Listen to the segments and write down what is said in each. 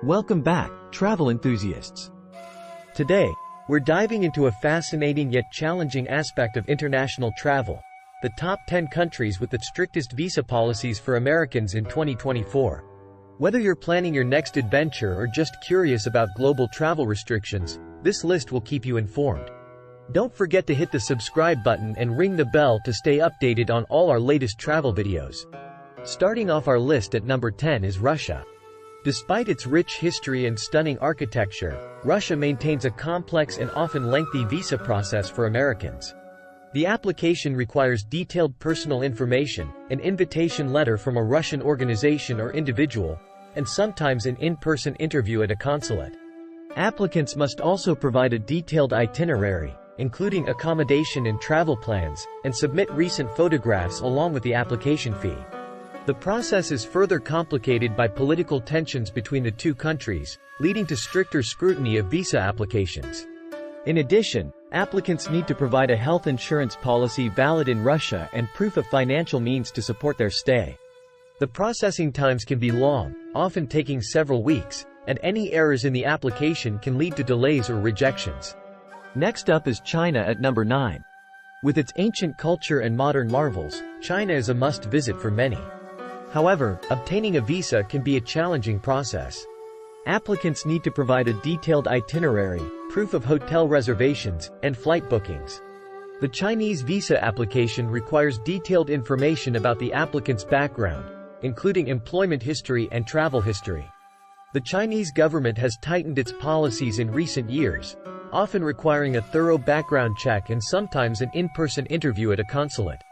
Welcome back, travel enthusiasts. Today, we're diving into a fascinating yet challenging aspect of international travel: the top 10 countries with the strictest visa policies for Americans in 2024. Whether you're planning your next adventure or just curious about global travel restrictions, this list will keep you informed. Don't forget to hit the subscribe button and ring the bell to stay updated on all our latest travel videos. Starting off our list at number 10 is Russia. Despite its rich history and stunning architecture, Russia maintains a complex and often lengthy visa process for Americans. The application requires detailed personal information, an invitation letter from a Russian organization or individual, and sometimes an in-person interview at a consulate. Applicants must also provide a detailed itinerary, including accommodation and travel plans, and submit recent photographs along with the application fee. The process is further complicated by political tensions between the two countries, leading to stricter scrutiny of visa applications. In addition, applicants need to provide a health insurance policy valid in Russia and proof of financial means to support their stay. The processing times can be long, often taking several weeks, and any errors in the application can lead to delays or rejections. Next up is China at number 9. With its ancient culture and modern marvels, China is a must-visit for many. However, obtaining a visa can be a challenging process. Applicants need to provide a detailed itinerary, proof of hotel reservations, and flight bookings. The Chinese visa application requires detailed information about the applicant's background, including employment history and travel history. The Chinese government has tightened its policies in recent years, often requiring a thorough background check and sometimes an in-person interview at a consulate.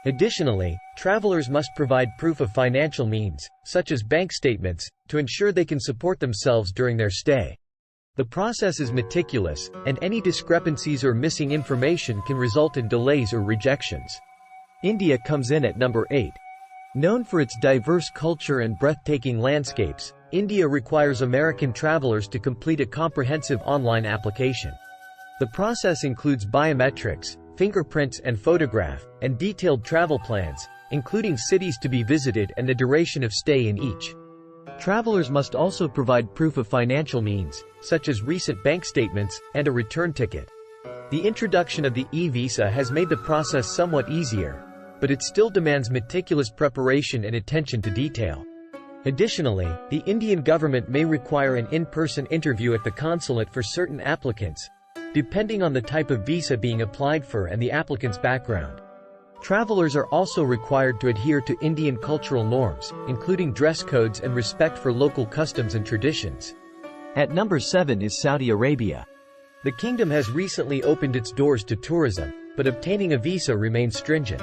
Additionally, travelers must provide proof of financial means, such as bank statements, to ensure they can support themselves during their stay. The process is meticulous, and any discrepancies or missing information can result in delays or rejections. India comes in at number 8. Known for its diverse culture and breathtaking landscapes, India requires American travelers to complete a comprehensive online application. The process includes biometrics, fingerprints and photograph, and detailed travel plans, including cities to be visited and the duration of stay in each. Travelers must also provide proof of financial means, such as recent bank statements, and a return ticket. The introduction of the e-visa has made the process somewhat easier, but it still demands meticulous preparation and attention to detail. Additionally, the Indian government may require an in-person interview at the consulate for certain applicants, depending on the type of visa being applied for and the applicant's background. Travelers are also required to adhere to Indian cultural norms, including dress codes and respect for local customs and traditions. At number 7 is Saudi Arabia. The kingdom has recently opened its doors to tourism, but obtaining a visa remains stringent.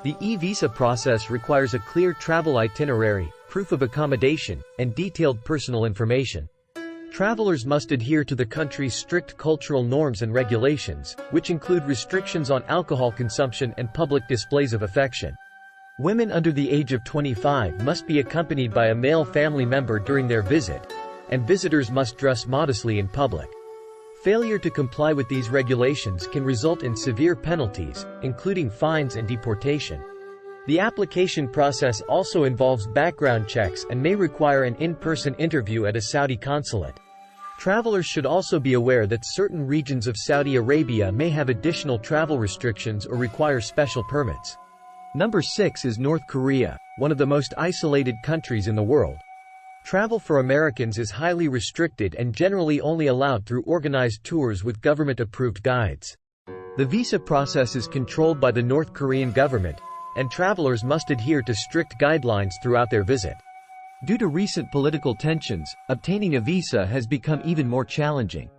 The e-visa process requires a clear travel itinerary, proof of accommodation, and detailed personal information. Travelers must adhere to the country's strict cultural norms and regulations, which include restrictions on alcohol consumption and public displays of affection. Women under the age of 25 must be accompanied by a male family member during their visit, and visitors must dress modestly in public. Failure to comply with these regulations can result in severe penalties, including fines and deportation. The application process also involves background checks and may require an in-person interview at a Saudi consulate. Travelers should also be aware that certain regions of Saudi Arabia may have additional travel restrictions or require special permits. Number 6 is North Korea, one of the most isolated countries in the world. Travel for Americans is highly restricted and generally only allowed through organized tours with government-approved guides. The visa process is controlled by the North Korean government, and travelers must adhere to strict guidelines throughout their visit. Due to recent political tensions, obtaining a visa has become even more challenging.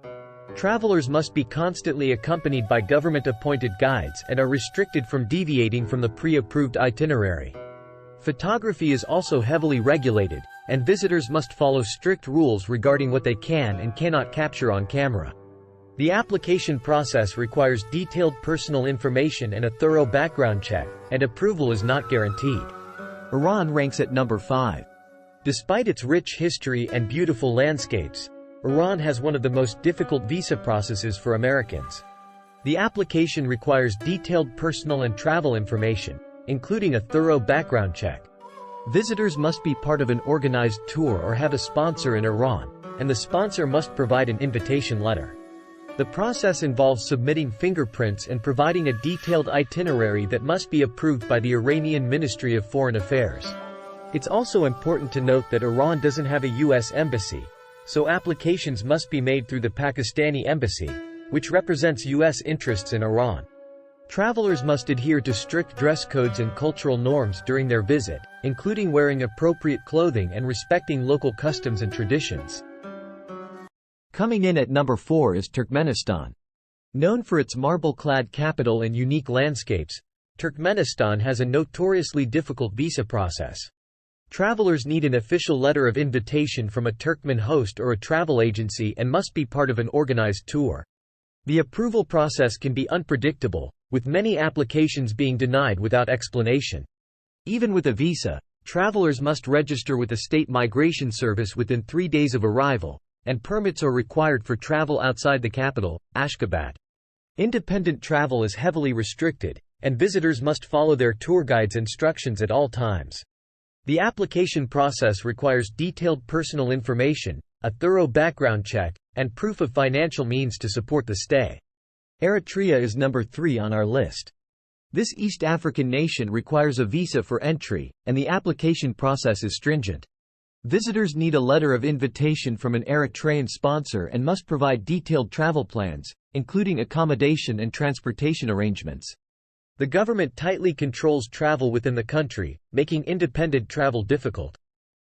Travelers must be constantly accompanied by government-appointed guides and are restricted from deviating from the pre-approved itinerary. Photography is also heavily regulated, and visitors must follow strict rules regarding what they can and cannot capture on camera. The application process requires detailed personal information and a thorough background check, and approval is not guaranteed. Iran ranks at number 5. Despite its rich history and beautiful landscapes, Iran has one of the most difficult visa processes for Americans. The application requires detailed personal and travel information, including a thorough background check. Visitors must be part of an organized tour or have a sponsor in Iran, and the sponsor must provide an invitation letter. The process involves submitting fingerprints and providing a detailed itinerary that must be approved by the Iranian Ministry of Foreign Affairs. It's also important to note that Iran doesn't have a U.S. embassy, so applications must be made through the Pakistani embassy, which represents U.S. interests in Iran. Travelers must adhere to strict dress codes and cultural norms during their visit, including wearing appropriate clothing and respecting local customs and traditions. Coming in at number 4 is Turkmenistan. Known for its marble-clad capital and unique landscapes, Turkmenistan has a notoriously difficult visa process. Travelers need an official letter of invitation from a Turkmen host or a travel agency and must be part of an organized tour. The approval process can be unpredictable, with many applications being denied without explanation. Even with a visa, travelers must register with the state migration service within 3 days of arrival, and permits are required for travel outside the capital, Ashgabat. Independent travel is heavily restricted, and visitors must follow their tour guide's instructions at all times. The application process requires detailed personal information, a thorough background check, and proof of financial means to support the stay. Eritrea is number 3 on our list. This East African nation requires a visa for entry, and the application process is stringent. Visitors need a letter of invitation from an Eritrean sponsor and must provide detailed travel plans, including accommodation and transportation arrangements. The government tightly controls travel within the country, making independent travel difficult.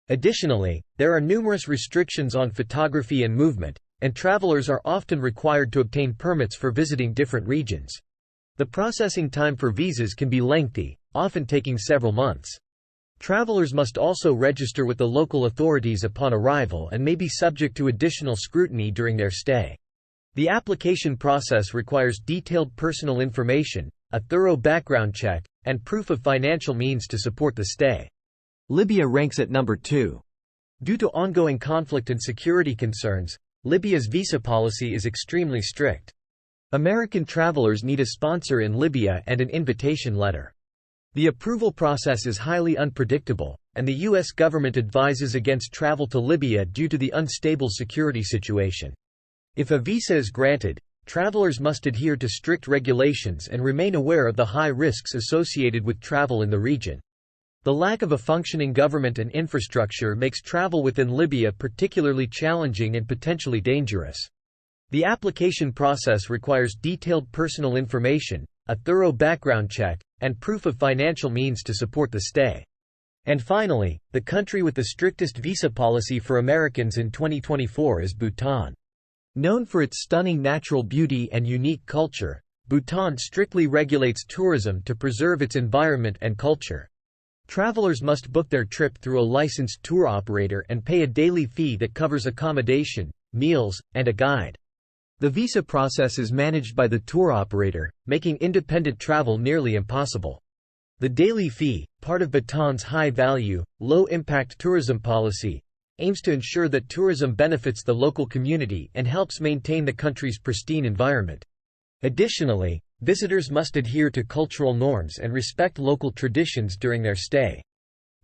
Additionally, there are numerous restrictions on photography and movement, and travelers are often required to obtain permits for visiting different regions. The processing time for visas can be lengthy, often taking several months. Travelers must also register with the local authorities upon arrival and may be subject to additional scrutiny during their stay. The application process requires detailed personal information, a thorough background check, and proof of financial means to support the stay. Libya ranks at number 2. Due to ongoing conflict and security concerns, Libya's visa policy is extremely strict. American travelers need a sponsor in Libya and an invitation letter. The approval process is highly unpredictable, and the U.S. government advises against travel to Libya due to the unstable security situation. If a visa is granted, travelers must adhere to strict regulations and remain aware of the high risks associated with travel in the region. The lack of a functioning government and infrastructure makes travel within Libya particularly challenging and potentially dangerous. The application process requires detailed personal information, a thorough background check, and proof of financial means to support the stay. And finally, the country with the strictest visa policy for Americans in 2024 is Bhutan. Known for its stunning natural beauty and unique culture, Bhutan strictly regulates tourism to preserve its environment and culture. Travelers must book their trip through a licensed tour operator and pay a daily fee that covers accommodation, meals, and a guide. The visa process is managed by the tour operator, making independent travel nearly impossible. The daily fee, part of Bhutan's high-value, low-impact tourism policy, aims to ensure that tourism benefits the local community and helps maintain the country's pristine environment. Additionally, visitors must adhere to cultural norms and respect local traditions during their stay.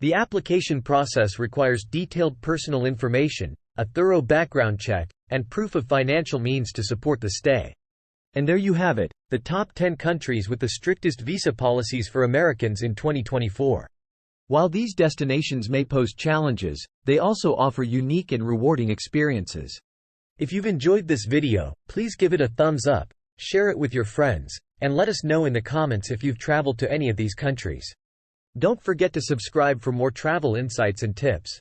The application process requires detailed personal information, a thorough background check, and proof of financial means to support the stay. And there you have it, the top 10 countries with the strictest visa policies for Americans in 2024. While these destinations may pose challenges, they also offer unique and rewarding experiences. If you've enjoyed this video, please give it a thumbs up, share it with your friends, and let us know in the comments if you've traveled to any of these countries. Don't forget to subscribe for more travel insights and tips.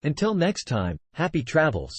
Until next time, happy travels!